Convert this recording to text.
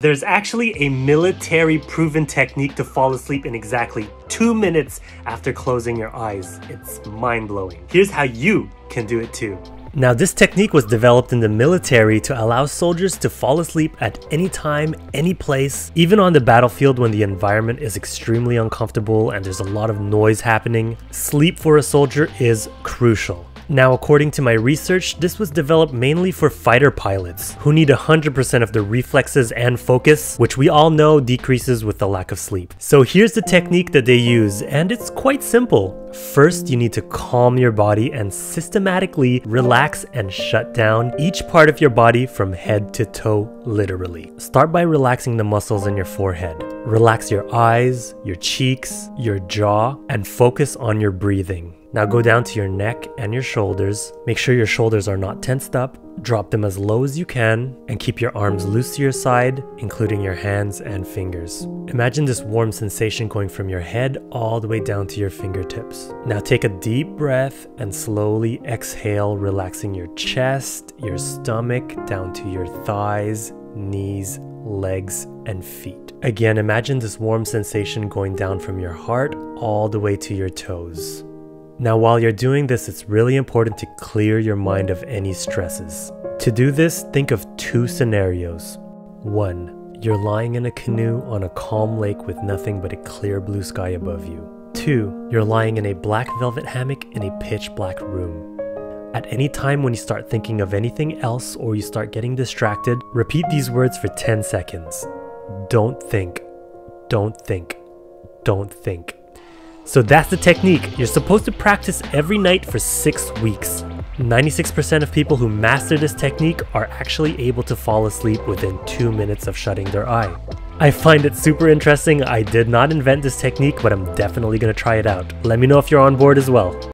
There's actually a military proven technique to fall asleep in exactly 2 minutes after closing your eyes. It's mind-blowing. Here's how you can do it too. Now, this technique was developed in the military to allow soldiers to fall asleep at any time, any place, even on the battlefield when the environment is extremely uncomfortable and there's a lot of noise happening. Sleep for a soldier is crucial. Now, according to my research, this was developed mainly for fighter pilots who need 100% of their reflexes and focus, which we all know decreases with the lack of sleep. So here's the technique that they use, and it's quite simple. First, you need to calm your body and systematically relax and shut down each part of your body from head to toe, literally. Start by relaxing the muscles in your forehead. Relax your eyes, your cheeks, your jaw, and focus on your breathing. Now go down to your neck and your shoulders. Make sure your shoulders are not tensed up. Drop them as low as you can and keep your arms loose to your side, including your hands and fingers. Imagine this warm sensation going from your head all the way down to your fingertips. Now take a deep breath and slowly exhale, relaxing your chest, your stomach, down to your thighs, knees, legs, and feet. Again, imagine this warm sensation going down from your heart all the way to your toes. Now, while you're doing this, it's really important to clear your mind of any stresses. To do this, think of 2 scenarios. 1. You're lying in a canoe on a calm lake with nothing but a clear blue sky above you. 2. You're lying in a black velvet hammock in a pitch black room. At any time when you start thinking of anything else or you start getting distracted, repeat these words for 10 seconds. Don't think. Don't think. Don't think. So that's the technique. You're supposed to practice every night for 6 weeks. 96% of people who master this technique are actually able to fall asleep within 2 minutes of shutting their eye. I find it super interesting. I did not invent this technique, but I'm definitely going to try it out. Let me know if you're on board as well.